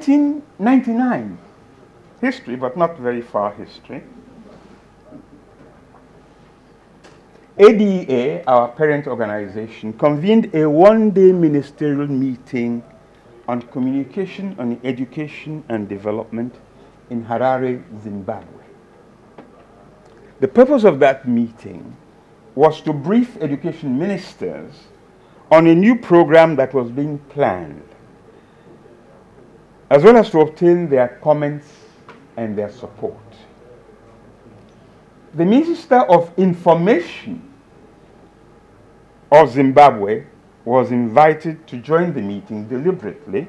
1999, history, but not very far history, ADA, our parent organization, convened a one-day ministerial meeting on communication, on education and development in Harare, Zimbabwe. The purpose of that meeting was to brief education ministers on a new program that was being planned, as well as to obtain their comments and their support. The Minister of Information of Zimbabwe was invited to join the meeting deliberately,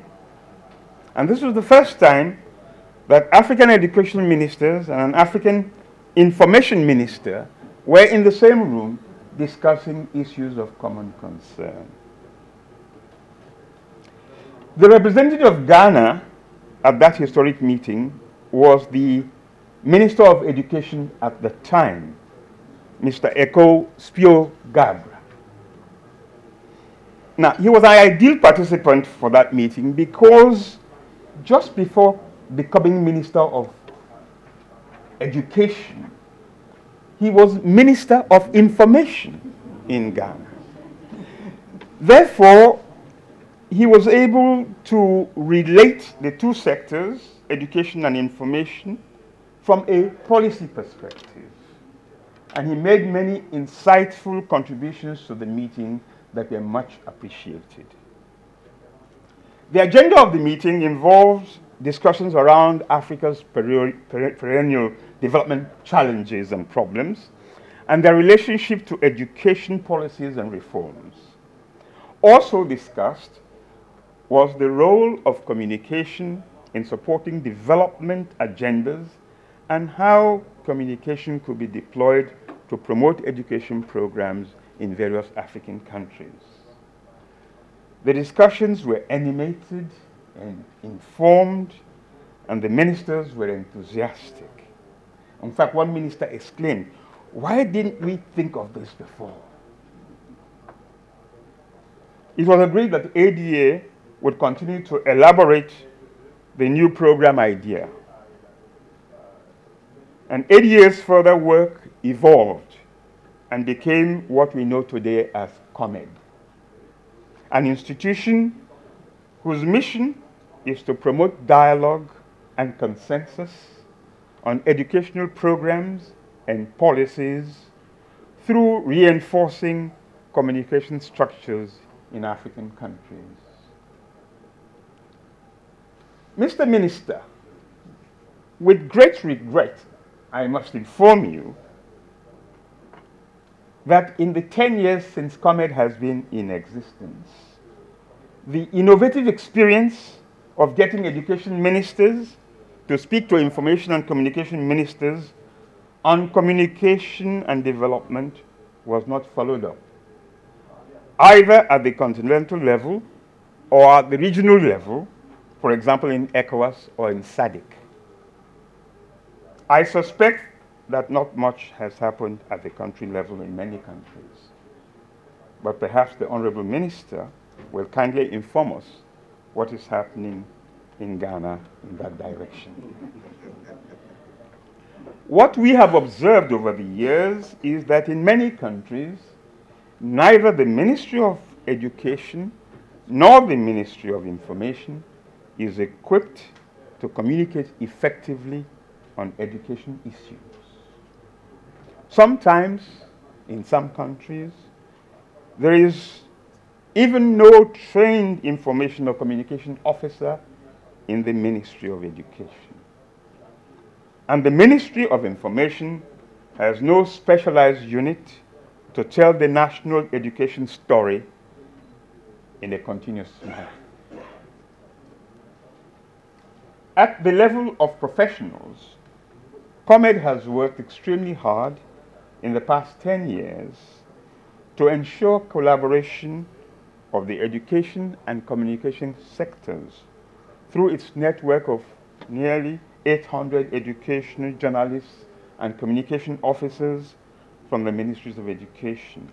and this was the first time that African education ministers and an African information minister were in the same room discussing issues of common concern. The representative of Ghana at that historic meeting was the Minister of Education at the time, Mr. Eko Spio Gabra. Now, he was an ideal participant for that meeting because just before becoming Minister of Education, he was Minister of Information in Ghana. Therefore, he was able to relate the two sectors, education and information, from a policy perspective. And he made many insightful contributions to the meeting that were much appreciated. The agenda of the meeting involves discussions around Africa's perennial development challenges and problems, and their relationship to education policies and reforms. Also discussed was the role of communication in supporting development agendas and how communication could be deployed to promote education programs in various African countries. The discussions were animated and informed, and the ministers were enthusiastic. In fact, one minister exclaimed, "Why didn't we think of this before?" It was agreed that ADA would continue to elaborate the new program idea. And ADA's further work evolved and became what we know today as COMED, an institution whose mission is to promote dialogue and consensus on educational programs and policies through reinforcing communication structures in African countries. Mr. Minister, with great regret, I must inform you that in the 10 years since COMED has been in existence, the innovative experience of getting education ministers to speak to information and communication ministers on communication and development was not followed up, either at the continental level or at the regional level, for example, in ECOWAS or in SADC. I suspect that not much has happened at the country level in many countries, but perhaps the Honorable Minister will kindly inform us what is happening in Ghana in that direction. What we have observed over the years is that in many countries, neither the Ministry of Education nor the Ministry of Information is equipped to communicate effectively on education issues. Sometimes, in some countries, there is even no trained information or communication officer in the Ministry of Education. And the Ministry of Information has no specialized unit to tell the national education story in a continuous manner. At the level of professionals, COMED has worked extremely hard in the past 10 years to ensure collaboration of the education and communication sectors through its network of nearly 800 educational journalists and communication officers from the ministries of education.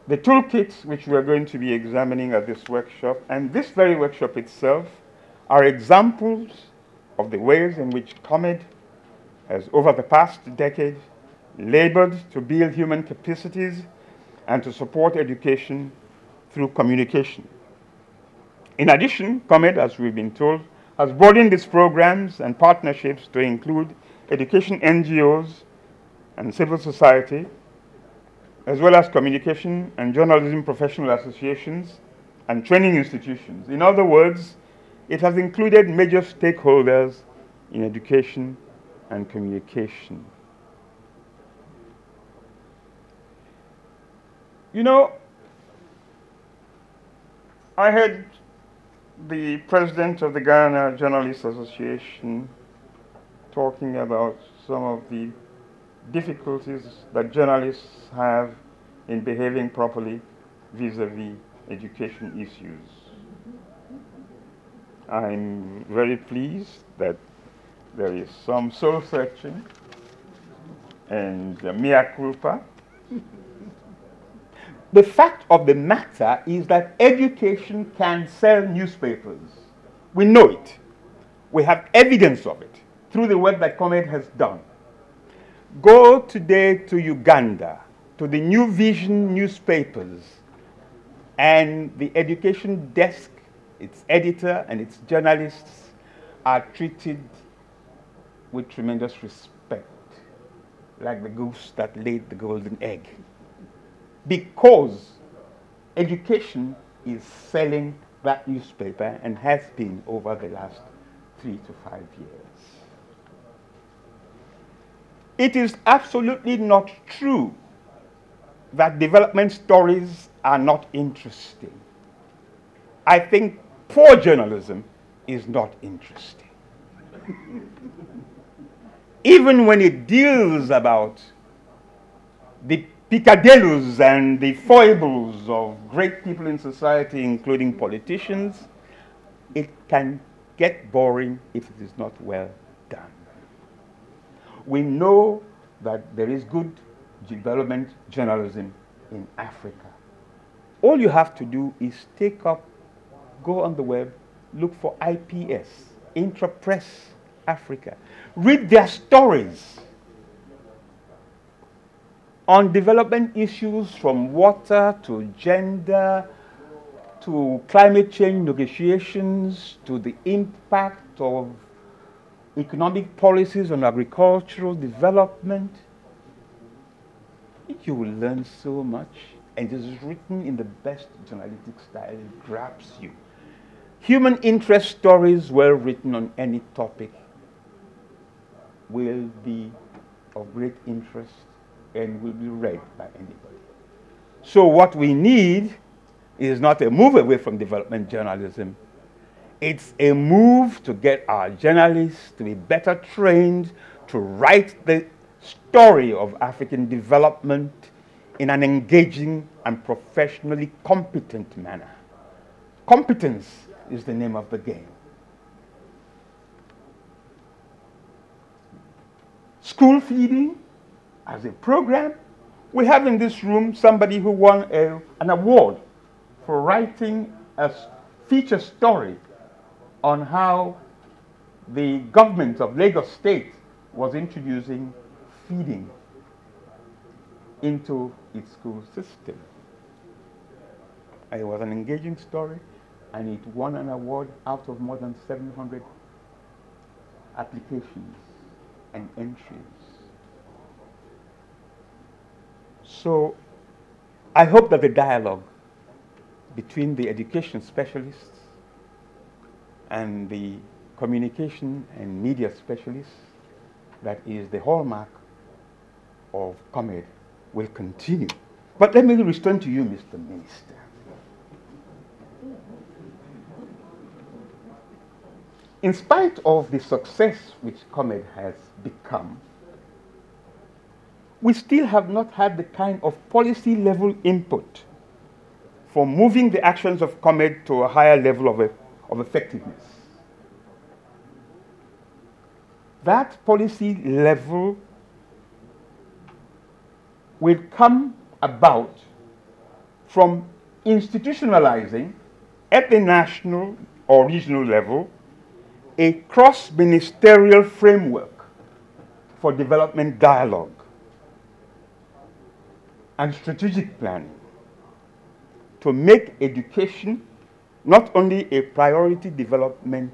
The toolkits which we are going to be examining at this workshop, and this very workshop itself, are examples of the ways in which COMED has, over the past decade, labored to build human capacities and to support education through communication. In addition, COMED, as we've been told, has broadened its programs and partnerships to include education NGOs and civil society, as well as communication and journalism professional associations and training institutions. In other words, it has included major stakeholders in education and communication. You know, I heard the president of the Ghana Journalists Association talking about some of the difficulties that journalists have in behaving properly vis-a-vis education issues. I'm very pleased that there is some soul searching and mea culpa. The fact of the matter is that education can sell newspapers. We know it. We have evidence of it through the work that COMED has done. Go today to Uganda, to the New Vision newspapers, and the education desk, its editor and its journalists are treated with tremendous respect, like the goose that laid the golden egg. Because education is selling that newspaper and has been over the last 3 to 5 years. It is absolutely not true that development stories are not interesting. I think poor journalism is not interesting. Even when it deals about the picadillos and the foibles of great people in society, including politicians, it can get boring if it is not well done. We know that there is good development journalism in Africa. All you have to do is go on the web, look for IPS, Intrapress Africa. Read their stories on development issues from water to gender to climate change negotiations to the impact of economic policies on agricultural development. You will learn so much, and it is written in the best journalistic style. It grabs you. Human interest stories well written on any topic will be of great interest and will be read by anybody. So what we need is not a move away from development journalism. It's a move to get our journalists to be better trained to write the story of African development in an engaging and professionally competent manner. Competence is the name of the game. School feeding as a program. We have in this room somebody who won an award for writing a feature story on how the government of Lagos State was introducing feeding into its school system. It was an engaging story, and it won an award out of more than 700 applications and entries. So I hope that the dialogue between the education specialists and the communication and media specialists, that is the hallmark of COMED, will continue. But let me return to you, Mr. Minister. In spite of the success which COMED has become, we still have not had the kind of policy level input for moving the actions of COMED to a higher level of effectiveness. That policy level will come about from institutionalizing at the national or regional level a cross-ministerial framework for development dialogue and strategic planning to make education not only a priority development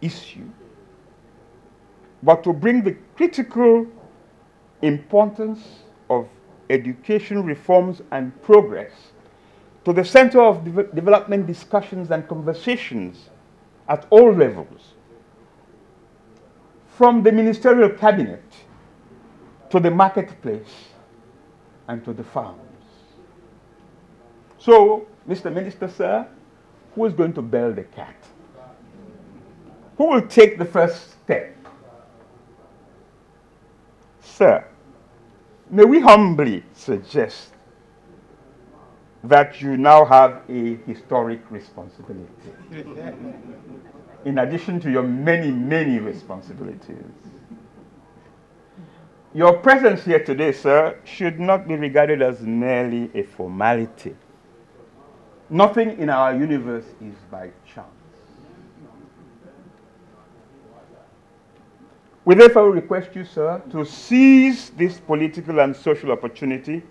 issue, but to bring the critical importance of education reforms and progress to the center of development discussions and conversations at all levels, from the ministerial cabinet to the marketplace and to the farms. So, Mr. Minister, sir, who is going to bell the cat? Who will take the first step? Sir, may we humbly suggest that you now have a historic responsibility, in addition to your many, many responsibilities. Your presence here today, sir, should not be regarded as merely a formality. Nothing in our universe is by chance. We therefore request you, sir, to seize this political and social opportunity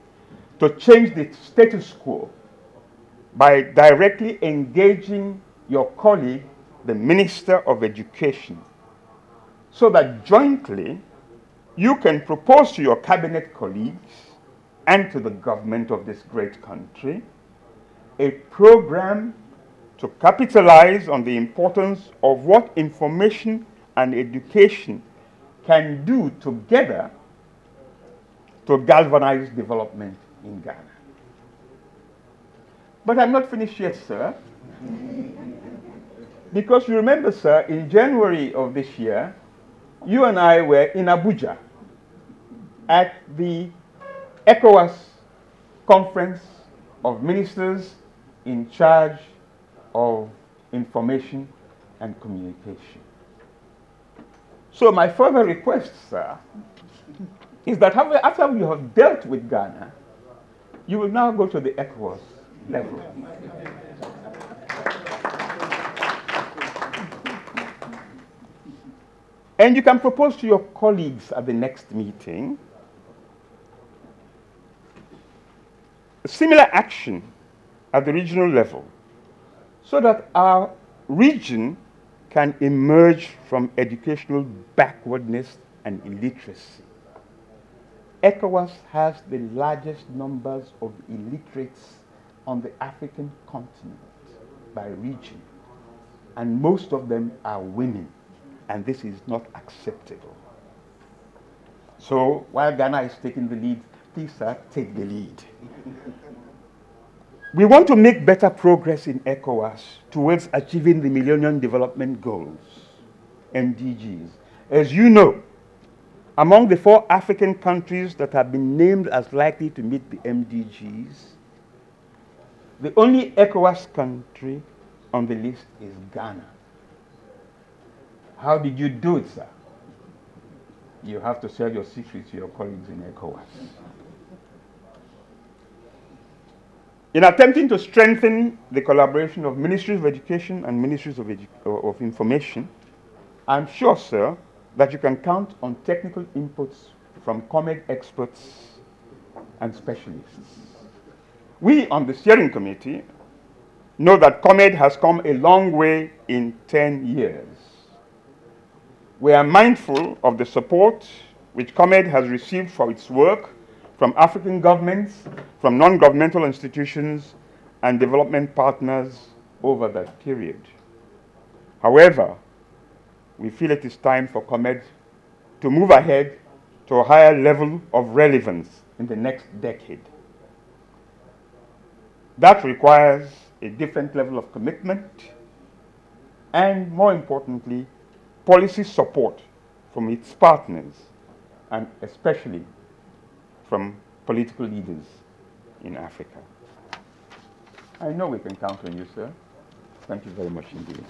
to change the status quo by directly engaging your colleague, the Minister of Education, so that jointly you can propose to your cabinet colleagues and to the government of this great country a program to capitalize on the importance of what information and education can do together to galvanize development in Ghana. But I'm not finished yet, sir. Because you remember, sir, in January of this year, you and I were in Abuja at the ECOWAS Conference of Ministers in charge of information and communication. So my further request, sir, is that after you have dealt with Ghana, you will now go to the ECOWAS level. And you can propose to your colleagues at the next meeting a similar action at the regional level so that our region can emerge from educational backwardness and illiteracy. ECOWAS has the largest numbers of illiterates on the African continent by region, and most of them are women, and this is not acceptable. So while Ghana is taking the lead, please, sir, take the lead. We want to make better progress in ECOWAS towards achieving the Millennium Development Goals, MDGs. As you know, among the 4 African countries that have been named as likely to meet the MDGs, the only ECOWAS country on the list is Ghana. How did you do it, sir? You have to share your secrets to your colleagues in ECOWAS. In attempting to strengthen the collaboration of Ministries of Education and Ministries of Information, I'm sure, sir, that you can count on technical inputs from COMED experts and specialists. We on the steering committee know that COMED has come a long way in 10 years. We are mindful of the support which COMED has received for its work from African governments, from non-governmental institutions, and development partners over that period. However, we feel it is time for COMED to move ahead to a higher level of relevance in the next decade. That requires a different level of commitment and, more importantly, policy support from its partners, and especially from political leaders in Africa. I know we can count on you, sir. Thank you very much indeed.